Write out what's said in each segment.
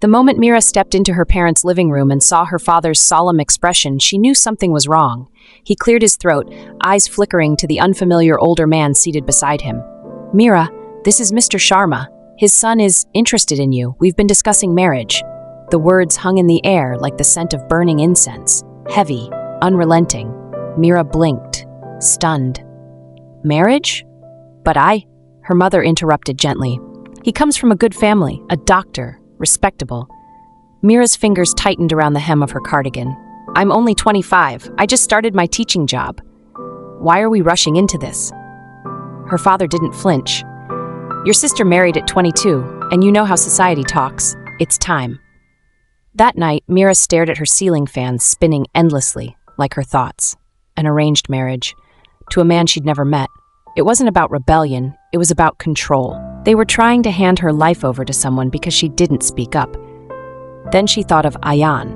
The moment Mira stepped into her parents' living room and saw her father's solemn expression, she knew something was wrong. He cleared his throat, eyes flickering to the unfamiliar older man seated beside him. "Mira, this is Mr. Sharma. His son is interested in you. We've been discussing marriage." The words hung in the air like the scent of burning incense, heavy, unrelenting. Mira blinked, stunned. "Marriage? But Her mother interrupted gently. "He comes from a good family, a doctor, respectable." Mira's fingers tightened around the hem of her cardigan. "I'm only 25. I just started my teaching job. Why are we rushing into this?" Her father didn't flinch. "Your sister married at 22, and you know how society talks. It's time." That night, Mira stared at her ceiling fan spinning endlessly, like her thoughts. An arranged marriage. To a man she'd never met. It wasn't about rebellion, it was about control. They were trying to hand her life over to someone because she didn't speak up. Then she thought of Ayan,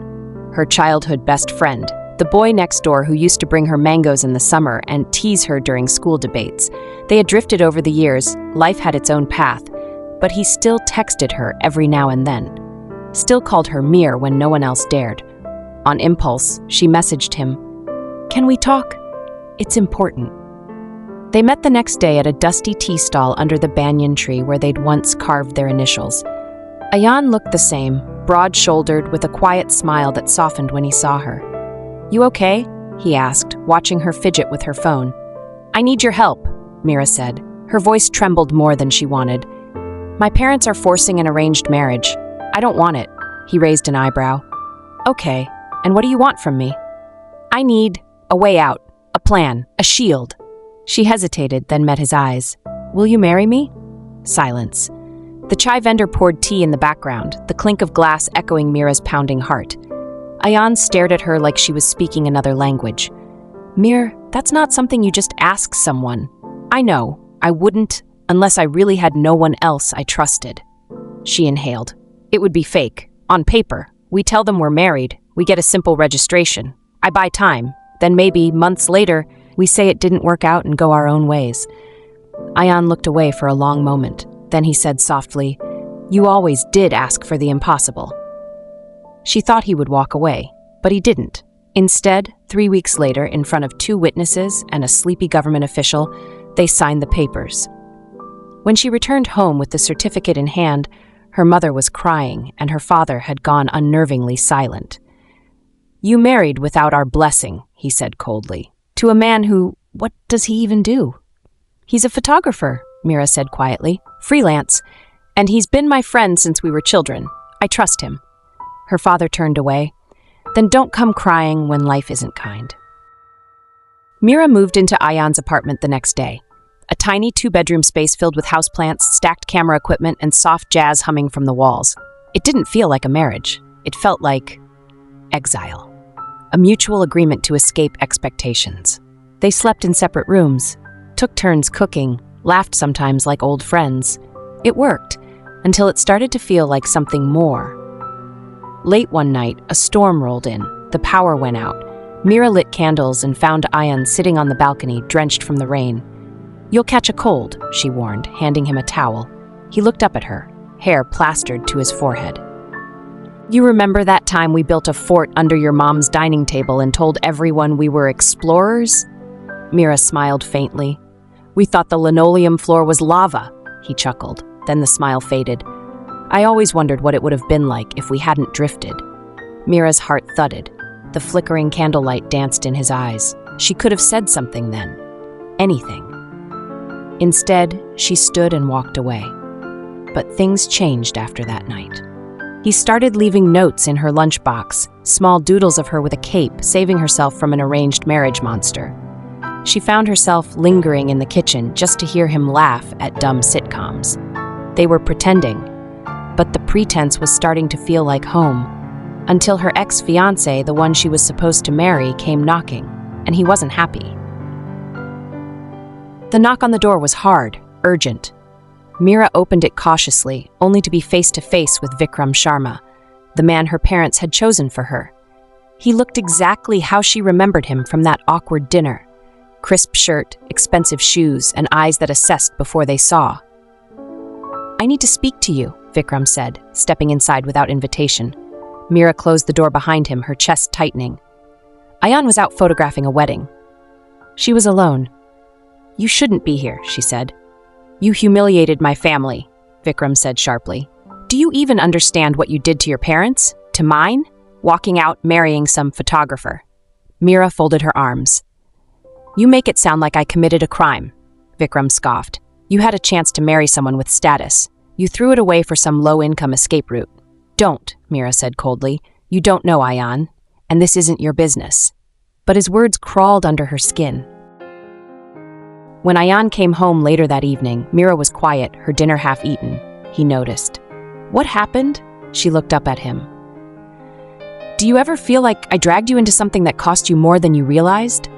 her childhood best friend, the boy next door who used to bring her mangoes in the summer and tease her during school debates. They had drifted over the years, life had its own path, but he still texted her every now and then. Still called her Mir when no one else dared. On impulse, she messaged him, "Can we talk? It's important." They met the next day at a dusty tea stall under the banyan tree where they'd once carved their initials. Ayan looked the same, broad-shouldered, with a quiet smile that softened when he saw her. "You okay?" he asked, watching her fidget with her phone. "I need your help," Mira said. Her voice trembled more than she wanted. "My parents are forcing an arranged marriage. I don't want it." He raised an eyebrow. "Okay, and what do you want from me?" "I need a way out, a plan, a shield." She hesitated, then met his eyes. "Will you marry me?" Silence. The chai vendor poured tea in the background, the clink of glass echoing Mira's pounding heart. Ayan stared at her like she was speaking another language. "Mir, that's not something you just ask someone." "I know. I wouldn't, unless I really had no one else I trusted." She inhaled. "It would be fake. On paper. We tell them we're married. We get a simple registration. I buy time. Then maybe, months later, we say it didn't work out and go our own ways." Ayan looked away for a long moment. Then he said softly, "You always did ask for the impossible." She thought he would walk away, but he didn't. Instead, 3 weeks later, in front of 2 witnesses and a sleepy government official, they signed the papers. When she returned home with the certificate in hand, her mother was crying and her father had gone unnervingly silent. "You married without our blessing," he said coldly. "To a man who, what does he even do?" "He's a photographer," Mira said quietly. "Freelance. And he's been my friend since we were children. I trust him." Her father turned away. "Then don't come crying when life isn't kind." Mira moved into Ayan's apartment the next day. A tiny 2-bedroom space filled with houseplants, stacked camera equipment, and soft jazz humming from the walls. It didn't feel like a marriage. It felt like exile. A mutual agreement to escape expectations. They slept in separate rooms, took turns cooking, laughed sometimes like old friends. It worked, until it started to feel like something more. Late one night, a storm rolled in. The power went out. Mira lit candles and found Ayan sitting on the balcony, drenched from the rain. "You'll catch a cold," she warned, handing him a towel. He looked up at her, hair plastered to his forehead. "You remember that time we built a fort under your mom's dining table and told everyone we were explorers?" Mira smiled faintly. "We thought the linoleum floor was lava," he chuckled. Then the smile faded. "I always wondered what it would have been like if we hadn't drifted." Mira's heart thudded. The flickering candlelight danced in his eyes. She could have said something then. Anything. Instead, she stood and walked away. But things changed after that night. He started leaving notes in her lunchbox, small doodles of her with a cape, saving herself from an arranged marriage monster. She found herself lingering in the kitchen just to hear him laugh at dumb sitcoms. They were pretending, but the pretense was starting to feel like home, until her ex-fiancé, the one she was supposed to marry, came knocking, and he wasn't happy. The knock on the door was hard, urgent. Mira opened it cautiously, only to be face to face with Vikram Sharma, the man her parents had chosen for her. He looked exactly how she remembered him from that awkward dinner. Crisp shirt, expensive shoes, and eyes that assessed before they saw. "I need to speak to you," Vikram said, stepping inside without invitation. Mira closed the door behind him, her chest tightening. Ayan was out photographing a wedding. She was alone. You shouldn't be here, she said. You humiliated my family, Vikram said sharply. Do you even understand what you did to your parents? To mine? Walking out, marrying some photographer. Mira folded her arms. You make it sound like I committed a crime, Vikram scoffed. You had a chance to marry someone with status. You threw it away for some low-income escape route. Don't, Mira said coldly. You don't know Ayan, and this isn't your business. But his words crawled under her skin. When Ayan came home later that evening, Mira was quiet, her dinner half-eaten. He noticed. What happened? She looked up at him. Do you ever feel like I dragged you into something that cost you more than you realized?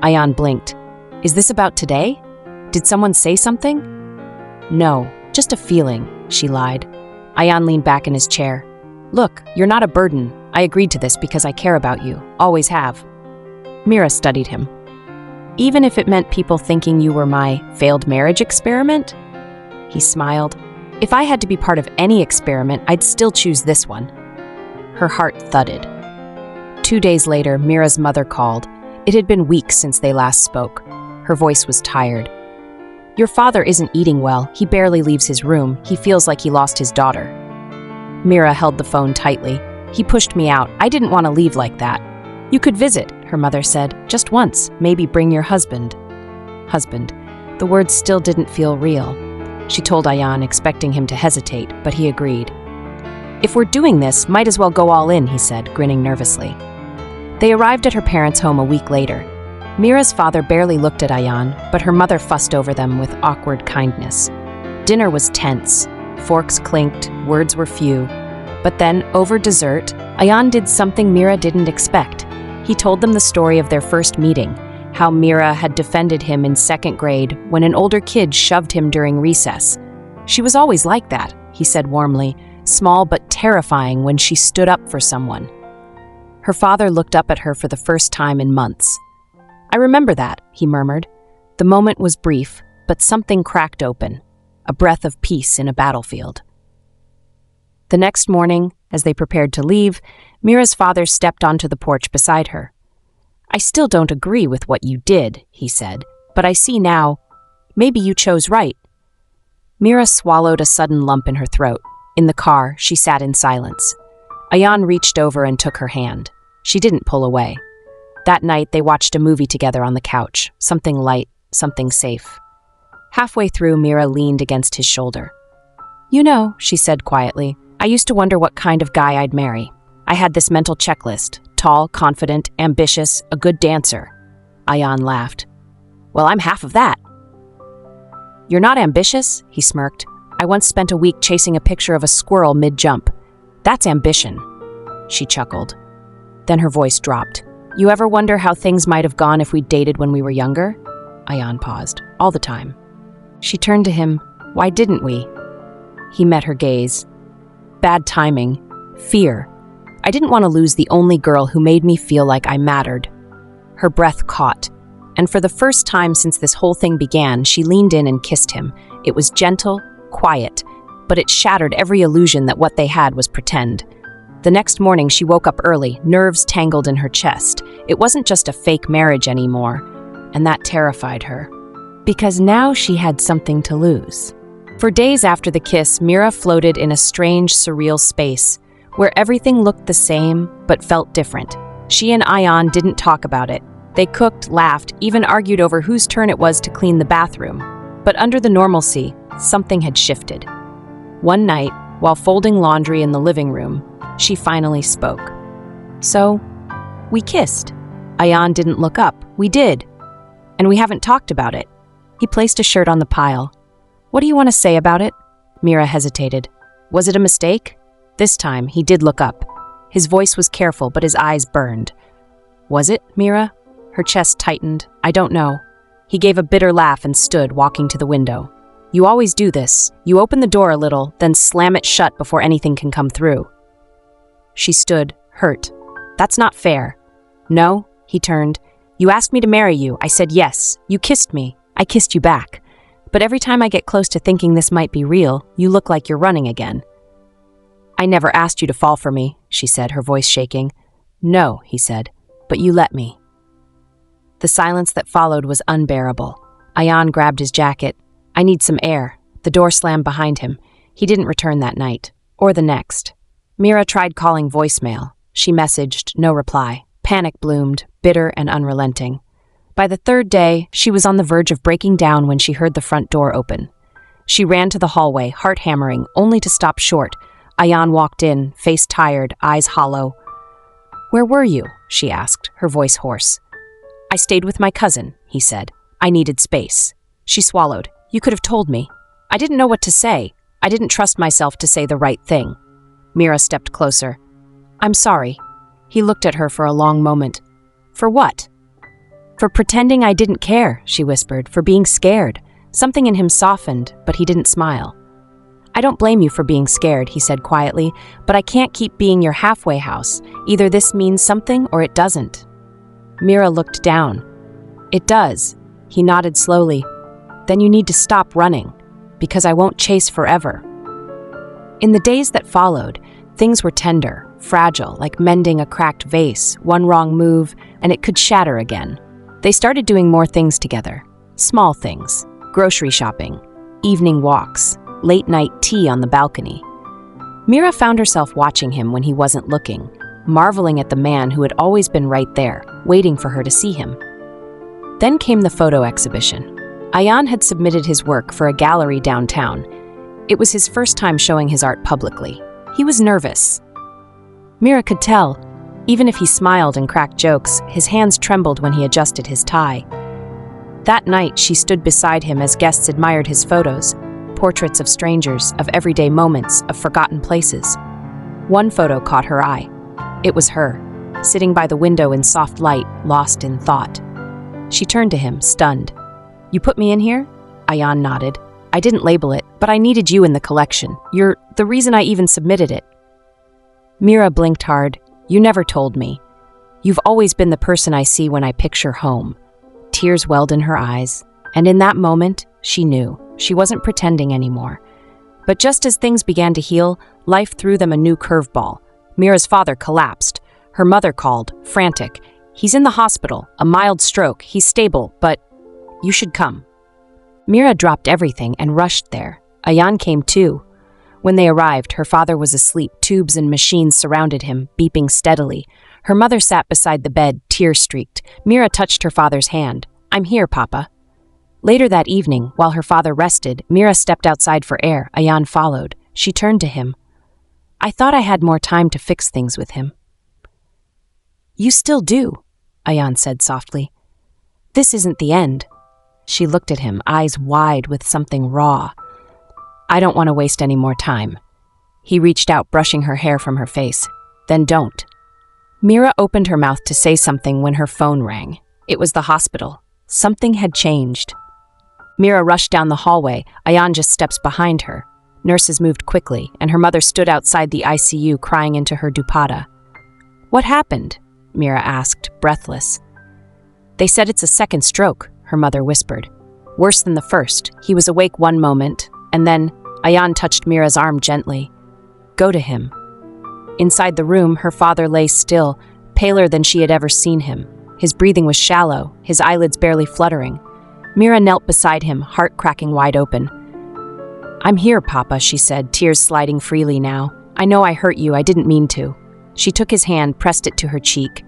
Ayan blinked. Is this about today? Did someone say something? No, just a feeling, she lied. Ayan leaned back in his chair. Look, you're not a burden. I agreed to this because I care about you. Always have. Mira studied him. Even if it meant people thinking you were my failed marriage experiment? He smiled. If I had to be part of any experiment, I'd still choose this one. Her heart thudded. 2 days later, Mira's mother called. It had been weeks since they last spoke. Her voice was tired. Your father isn't eating well. He barely leaves his room. He feels like he lost his daughter. Mira held the phone tightly. He pushed me out. I didn't want to leave like that. You could visit, her mother said. Just once. Maybe bring your husband. Husband. The words still didn't feel real. She told Ayan, expecting him to hesitate, but he agreed. If we're doing this, might as well go all in, he said, grinning nervously. They arrived at her parents' home a week later. Mira's father barely looked at Ayan, but her mother fussed over them with awkward kindness. Dinner was tense. Forks clinked, words were few. But then, over dessert, Ayan did something Mira didn't expect. He told them the story of their first meeting, how Mira had defended him in 2nd grade when an older kid shoved him during recess. She was always like that, he said warmly, small but terrifying when she stood up for someone. Her father looked up at her for the first time in months. I remember that, he murmured. The moment was brief, but something cracked open, a breath of peace in a battlefield. The next morning, as they prepared to leave, Mira's father stepped onto the porch beside her. I still don't agree with what you did, he said, but I see now, maybe you chose right. Mira swallowed a sudden lump in her throat. In the car, she sat in silence. Ayan reached over and took her hand. She didn't pull away. That night, they watched a movie together on the couch, something light, something safe. Halfway through, Mira leaned against his shoulder. You know, she said quietly, I used to wonder what kind of guy I'd marry. I had this mental checklist, tall, confident, ambitious, a good dancer. Ayan laughed. Well, I'm half of that. You're not ambitious, he smirked. I once spent a week chasing a picture of a squirrel mid-jump. That's ambition. She chuckled. Then her voice dropped. You ever wonder how things might have gone if we'd dated when we were younger? Ayan paused. All the time. She turned to him. Why didn't we? He met her gaze. Bad timing. Fear. I didn't want to lose the only girl who made me feel like I mattered. Her breath caught, and for the first time since this whole thing began, she leaned in and kissed him. It was gentle, quiet, but it shattered every illusion that what they had was pretend. The next morning, she woke up early, nerves tangled in her chest. It wasn't just a fake marriage anymore, and that terrified her. Because now she had something to lose. For days after the kiss, Mira floated in a strange, surreal space, where everything looked the same, but felt different. She and Ayan didn't talk about it. They cooked, laughed, even argued over whose turn it was to clean the bathroom. But under the normalcy, something had shifted. One night, while folding laundry in the living room, she finally spoke. So, we kissed. Ayan didn't look up. We did. And we haven't talked about it. He placed a shirt on the pile. What do you want to say about it? Mira hesitated. Was it a mistake? This time, he did look up. His voice was careful, but his eyes burned. Was it, Mira? Her chest tightened. I don't know. He gave a bitter laugh and stood, walking to the window. You always do this. You open the door a little, then slam it shut before anything can come through. She stood, hurt. That's not fair. No, he turned. You asked me to marry you. I said yes. You kissed me. I kissed you back. But every time I get close to thinking this might be real, you look like you're running again." "I never asked you to fall for me," she said, her voice shaking. "No," he said, "but you let me." The silence that followed was unbearable. Ayan grabbed his jacket. "I need some air." The door slammed behind him. He didn't return that night, or the next. Mira tried calling voicemail. She messaged, no reply. Panic bloomed, bitter and unrelenting. By the third day, she was on the verge of breaking down when she heard the front door open. She ran to the hallway, heart hammering, only to stop short. Ayan walked in, face tired, eyes hollow. "Where were you?" she asked, her voice hoarse. "I stayed with my cousin," he said. "I needed space." She swallowed. "You could have told me." "I didn't know what to say. I didn't trust myself to say the right thing." Mira stepped closer. "I'm sorry." He looked at her for a long moment. "For what?" "For pretending I didn't care," she whispered, "for being scared." Something in him softened, but he didn't smile. "I don't blame you for being scared," he said quietly, "but I can't keep being your halfway house. Either this means something or it doesn't." Mira looked down. "It does." He nodded slowly. "Then you need to stop running, because I won't chase forever." In the days that followed, things were tender, fragile, like mending a cracked vase. One wrong move, and it could shatter again. They started doing more things together. Small things. Grocery shopping, evening walks, late-night tea on the balcony. Mira found herself watching him when he wasn't looking, marveling at the man who had always been right there, waiting for her to see him. Then came the photo exhibition. Ayan had submitted his work for a gallery downtown. It was his first time showing his art publicly. He was nervous. Mira could tell. Even if he smiled and cracked jokes, his hands trembled when he adjusted his tie. That night, she stood beside him as guests admired his photos, portraits of strangers, of everyday moments, of forgotten places. One photo caught her eye. It was her, sitting by the window in soft light, lost in thought. She turned to him, stunned. "You put me in here?" Ayan nodded. "I didn't label it, but I needed you in the collection. You're the reason I even submitted it." Mira blinked hard. "You never told me. You've always been the person I see when I picture home." Tears welled in her eyes, and in that moment, she knew. She wasn't pretending anymore. But just as things began to heal, life threw them a new curveball. Mira's father collapsed. Her mother called, frantic. "He's in the hospital, a mild stroke. He's stable, but you should come." Mira dropped everything and rushed there. Ayan came too. When they arrived, her father was asleep. Tubes and machines surrounded him, beeping steadily. Her mother sat beside the bed, tear-streaked. Mira touched her father's hand. "I'm here, Papa." Later that evening, while her father rested, Mira stepped outside for air. Ayan followed. She turned to him. "I thought I had more time to fix things with him." "You still do," Ayan said softly. "This isn't the end." She looked at him, eyes wide with something raw. "I don't want to waste any more time." He reached out, brushing her hair from her face. "Then don't." Mira opened her mouth to say something when her phone rang. It was the hospital. Something had changed. Mira rushed down the hallway. Ayan just steps behind her. Nurses moved quickly, and her mother stood outside the ICU crying into her dupatta. "What happened?" Mira asked, breathless. "They said it's a second stroke," her mother whispered. "Worse than the first. He was awake one moment, and then..." Ayan touched Mira's arm gently. "Go to him." Inside the room, her father lay still, paler than she had ever seen him. His breathing was shallow, his eyelids barely fluttering. Mira knelt beside him, heart cracking wide open. "I'm here, Papa," she said, tears sliding freely now. "I know I hurt you, I didn't mean to." She took his hand, pressed it to her cheek.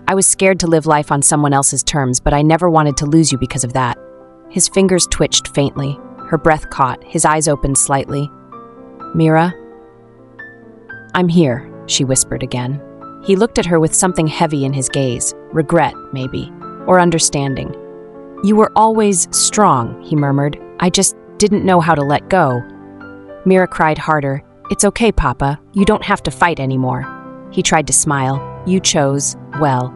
"I was scared to live life on someone else's terms, but I never wanted to lose you because of that." His fingers twitched faintly. Her breath caught, his eyes opened slightly. "Mira?" "I'm here," she whispered again. He looked at her with something heavy in his gaze, regret, maybe, or understanding. "You were always strong," he murmured. "I just didn't know how to let go." Mira cried harder. "It's okay, Papa. You don't have to fight anymore." He tried to smile. "You chose, well."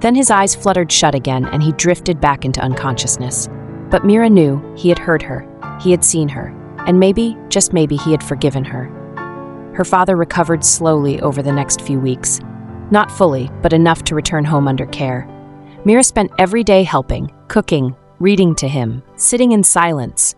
Then his eyes fluttered shut again, and he drifted back into unconsciousness. But Mira knew he had heard her. He had seen her. And maybe, just maybe, he had forgiven her. Her father recovered slowly over the next few weeks. Not fully, but enough to return home under care. Mira spent every day helping, cooking, reading to him, sitting in silence.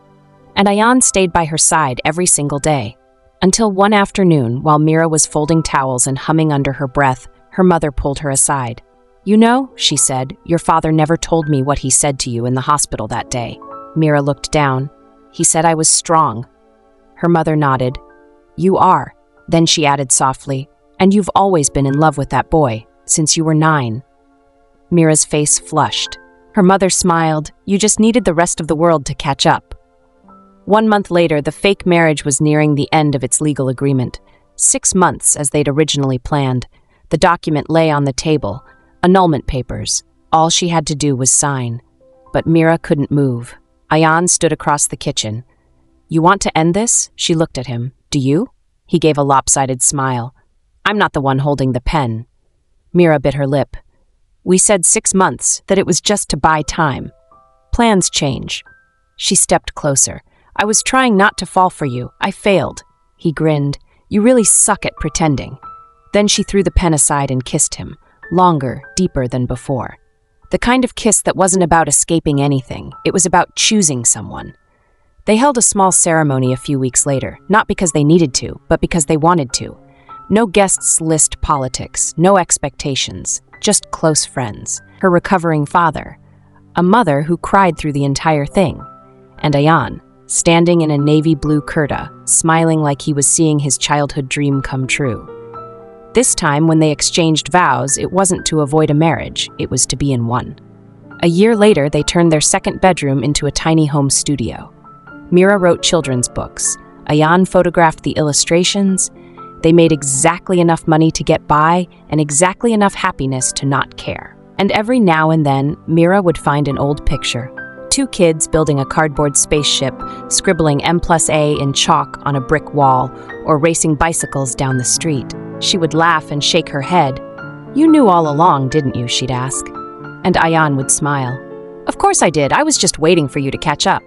And Ayan stayed by her side every single day. Until one afternoon, while Mira was folding towels and humming under her breath, her mother pulled her aside. "You know," she said, "your father never told me what he said to you in the hospital that day." Mira looked down. "He said I was strong." Her mother nodded. "You are." Then she added softly, "And you've always been in love with that boy, since you were 9. Mira's face flushed. Her mother smiled. "You just needed the rest of the world to catch up." 1 month later, the fake marriage was nearing the end of its legal agreement. 6 months, as they'd originally planned. The document lay on the table, annulment papers. All she had to do was sign. But Mira couldn't move. Ayan stood across the kitchen. "You want to end this?" She looked at him. "Do you?" He gave a lopsided smile. "I'm not the one holding the pen." Mira bit her lip. "We said 6 months, that it was just to buy time. Plans change." She stepped closer. "I was trying not to fall for you. I failed." He grinned. "You really suck at pretending." Then she threw the pen aside and kissed him, longer, deeper than before. The kind of kiss that wasn't about escaping anything. It was about choosing someone. They held a small ceremony a few weeks later, not because they needed to, but because they wanted to. No guests list politics, no expectations, just close friends. Her recovering father, a mother who cried through the entire thing, and Ayan, standing in a navy blue kurta, smiling like he was seeing his childhood dream come true. This time, when they exchanged vows, it wasn't to avoid a marriage, it was to be in one. A year later, they turned their second bedroom into a tiny home studio. Mira wrote children's books. Ayan photographed the illustrations. They made exactly enough money to get by and exactly enough happiness to not care. And every now and then, Mira would find an old picture. 2 kids building a cardboard spaceship, scribbling M+A in chalk on a brick wall, or racing bicycles down the street. She would laugh and shake her head. "You knew all along, didn't you?" she'd ask. And Ayan would smile. "Of course I did. I was just waiting for you to catch up."